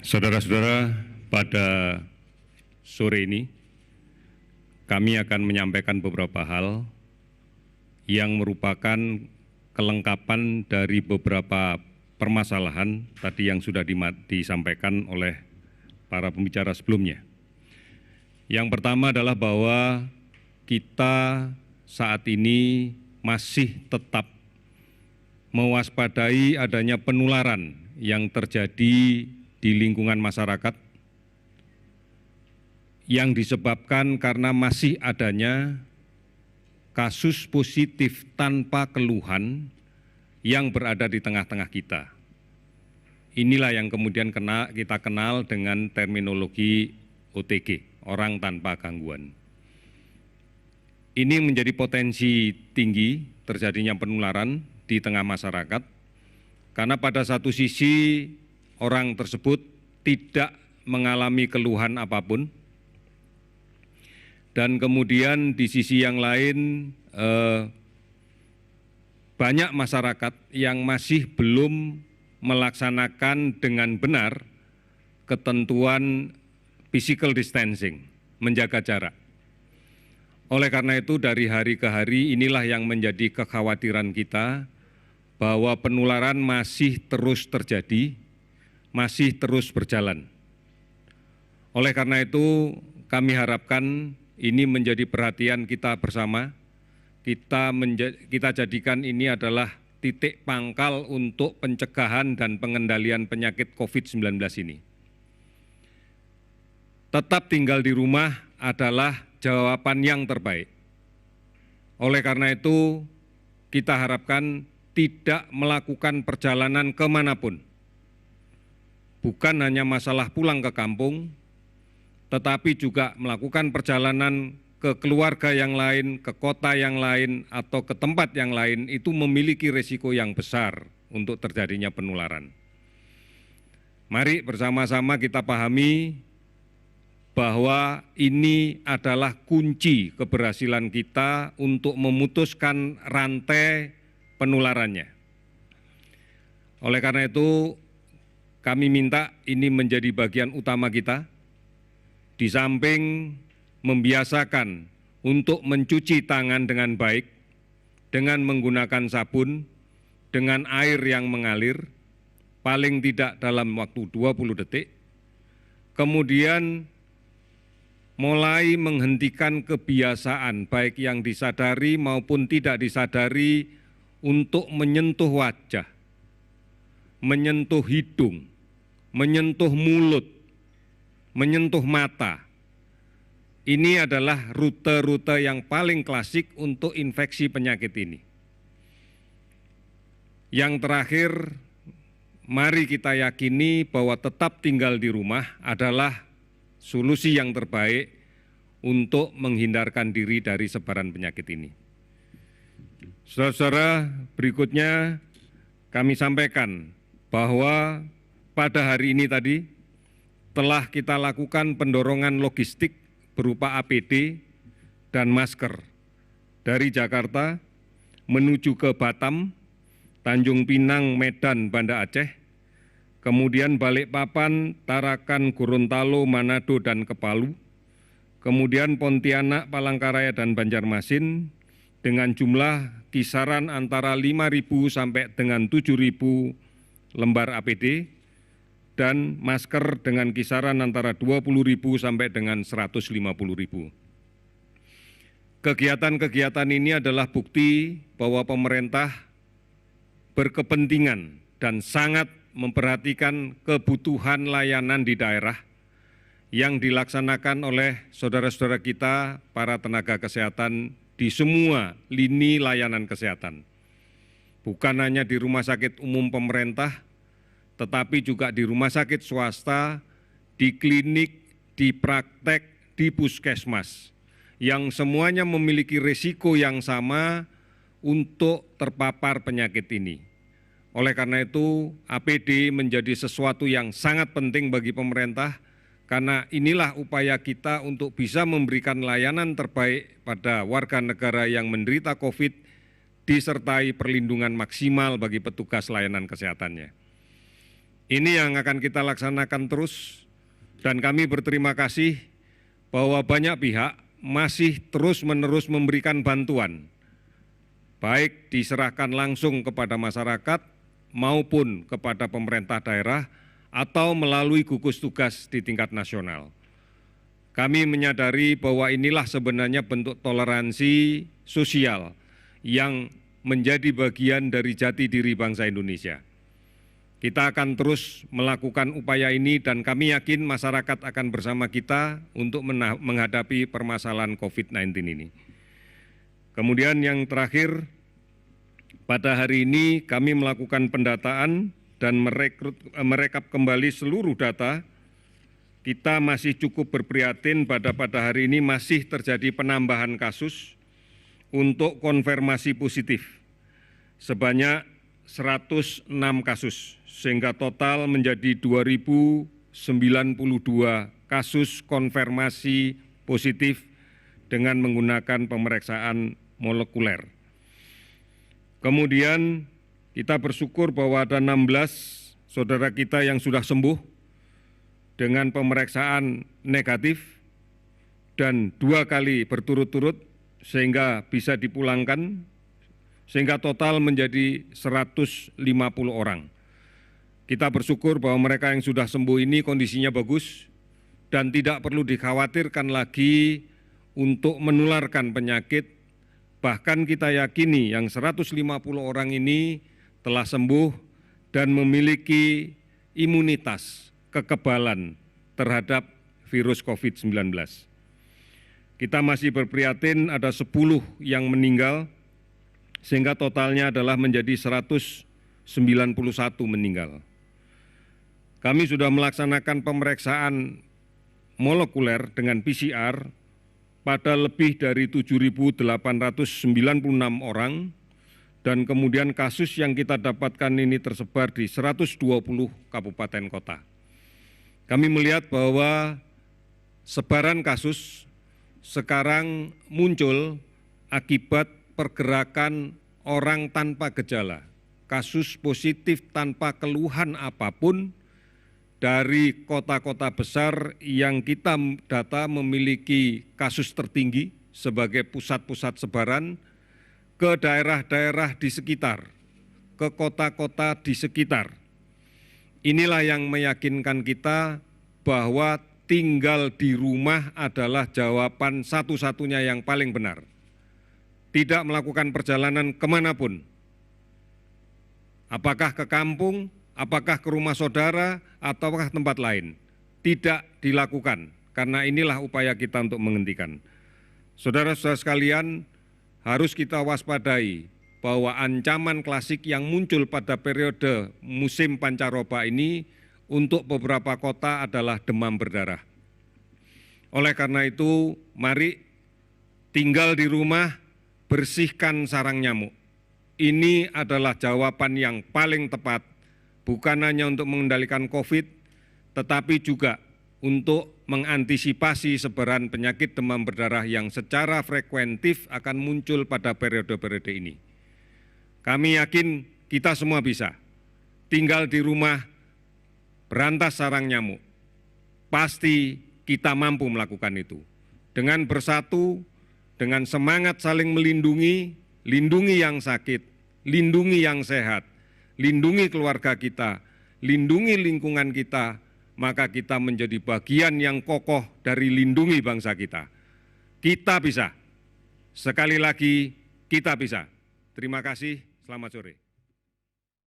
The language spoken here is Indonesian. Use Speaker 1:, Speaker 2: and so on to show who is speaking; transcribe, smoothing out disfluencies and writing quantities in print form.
Speaker 1: Saudara-saudara, pada sore ini kami akan menyampaikan beberapa hal yang merupakan kelengkapan dari beberapa permasalahan tadi yang sudah disampaikan oleh para pembicara sebelumnya. Yang pertama adalah bahwa kita saat ini masih tetap mewaspadai adanya penularan yang terjadi di lingkungan masyarakat yang disebabkan karena masih adanya kasus positif tanpa keluhan yang berada di tengah-tengah kita. Inilah yang kemudian kita kenal dengan terminologi OTG, orang tanpa gangguan. Ini menjadi potensi tinggi terjadinya penularan di tengah masyarakat, karena pada satu sisi orang tersebut tidak mengalami keluhan apapun, dan kemudian di sisi yang lain banyak masyarakat yang masih belum melaksanakan dengan benar ketentuan physical distancing, menjaga jarak. Oleh karena itu dari hari ke hari inilah yang menjadi kekhawatiran kita, bahwa penularan masih terus terjadi, masih terus berjalan. Oleh karena itu kami harapkan ini menjadi perhatian kita bersama, kita jadikan ini adalah titik pangkal untuk pencegahan dan pengendalian penyakit COVID-19 ini. Tetap tinggal di rumah adalah jawaban yang terbaik. Oleh karena itu kita harapkan tidak melakukan perjalanan kemanapun. Bukan hanya masalah pulang ke kampung, tetapi juga melakukan perjalanan ke keluarga yang lain, ke kota yang lain, atau ke tempat yang lain, itu memiliki risiko yang besar untuk terjadinya penularan. Mari bersama-sama kita pahami bahwa ini adalah kunci keberhasilan kita untuk memutuskan rantai penularannya. Oleh karena itu, kami minta ini menjadi bagian utama kita, di samping membiasakan untuk mencuci tangan dengan baik, dengan menggunakan sabun, dengan air yang mengalir, paling tidak dalam waktu 20 detik, kemudian mulai menghentikan kebiasaan, baik yang disadari maupun tidak disadari, untuk menyentuh wajah, menyentuh hidung, menyentuh mulut, menyentuh mata. Ini adalah rute-rute yang paling klasik untuk infeksi penyakit ini. Yang terakhir, mari kita yakini bahwa tetap tinggal di rumah adalah solusi yang terbaik untuk menghindarkan diri dari sebaran penyakit ini. Saudara-saudara, berikutnya kami sampaikan bahwa pada hari ini tadi telah kita lakukan pendorongan logistik berupa APD dan masker dari Jakarta menuju ke Batam, Tanjung Pinang, Medan, Banda Aceh, kemudian Balikpapan, Tarakan, Gorontalo, Manado, dan ke Palu, kemudian Pontianak, Palangkaraya, dan Banjarmasin, dengan jumlah kisaran antara 5.000 sampai dengan 7.000 lembar APD, dan masker dengan kisaran antara 20.000 sampai dengan 150.000. Kegiatan-kegiatan ini adalah bukti bahwa pemerintah berkepentingan dan sangat memperhatikan kebutuhan layanan di daerah yang dilaksanakan oleh saudara-saudara kita, para tenaga kesehatan di semua lini layanan kesehatan. Bukan hanya di rumah sakit umum pemerintah, tetapi juga di rumah sakit swasta, di klinik, di praktek, di puskesmas, yang semuanya memiliki risiko yang sama untuk terpapar penyakit ini. Oleh karena itu, APD menjadi sesuatu yang sangat penting bagi pemerintah, karena inilah upaya kita untuk bisa memberikan layanan terbaik pada warga negara yang menderita COVID, disertai perlindungan maksimal bagi petugas layanan kesehatannya. Ini yang akan kita laksanakan terus dan kami berterima kasih bahwa banyak pihak masih terus-menerus memberikan bantuan, baik diserahkan langsung kepada masyarakat maupun kepada pemerintah daerah atau melalui gugus tugas di tingkat nasional. Kami menyadari bahwa inilah sebenarnya bentuk toleransi sosial yang menjadi bagian dari jati diri bangsa Indonesia. Kita akan terus melakukan upaya ini dan kami yakin masyarakat akan bersama kita untuk menghadapi permasalahan COVID-19 ini. Kemudian yang terakhir, pada hari ini kami melakukan pendataan dan merekap kembali seluruh data. Kita masih cukup berprihatin pada hari ini masih terjadi penambahan kasus untuk konfirmasi positif sebanyak 106 kasus, sehingga total menjadi 2.092 kasus konfirmasi positif dengan menggunakan pemeriksaan molekuler. Kemudian kita bersyukur bahwa ada 16 saudara kita yang sudah sembuh dengan pemeriksaan negatif dan 2 kali berturut-turut sehingga bisa dipulangkan, sehingga total menjadi 150 orang. Kita bersyukur bahwa mereka yang sudah sembuh ini kondisinya bagus dan tidak perlu dikhawatirkan lagi untuk menularkan penyakit. Bahkan kita yakini yang 150 orang ini telah sembuh dan memiliki imunitas, kekebalan terhadap virus COVID-19. Kita masih berprihatin ada 10 yang meninggal, sehingga totalnya adalah menjadi 191 meninggal. Kami sudah melaksanakan pemeriksaan molekuler dengan PCR pada lebih dari 7.896 orang dan kemudian kasus yang kita dapatkan ini tersebar di 120 kabupaten kota. Kami melihat bahwa sebaran kasus sekarang muncul akibat pergerakan orang tanpa gejala, kasus positif tanpa keluhan apapun dari kota-kota besar yang kita data memiliki kasus tertinggi sebagai pusat-pusat sebaran ke daerah-daerah di sekitar, ke kota-kota di sekitar. Inilah yang meyakinkan kita bahwa tinggal di rumah adalah jawaban satu-satunya yang paling benar. Tidak melakukan perjalanan kemanapun, apakah ke kampung, apakah ke rumah saudara, ataukah tempat lain, tidak dilakukan, karena inilah upaya kita untuk menghentikan. Saudara-saudara sekalian, harus kita waspadai bahwa ancaman klasik yang muncul pada periode musim pancaroba ini untuk beberapa kota adalah demam berdarah. Oleh karena itu, mari tinggal di rumah, bersihkan sarang nyamuk. Ini adalah jawaban yang paling tepat, bukan hanya untuk mengendalikan COVID, tetapi juga untuk mengantisipasi sebaran penyakit demam berdarah yang secara frekuentif akan muncul pada periode-periode ini. Kami yakin kita semua bisa tinggal di rumah, berantas sarang nyamuk. Pasti kita mampu melakukan itu. Dengan bersatu, dengan semangat saling melindungi, lindungi yang sakit, lindungi yang sehat, lindungi keluarga kita, lindungi lingkungan kita, maka kita menjadi bagian yang kokoh dari lindungi bangsa kita. Kita bisa. Sekali lagi, kita bisa. Terima kasih, selamat sore.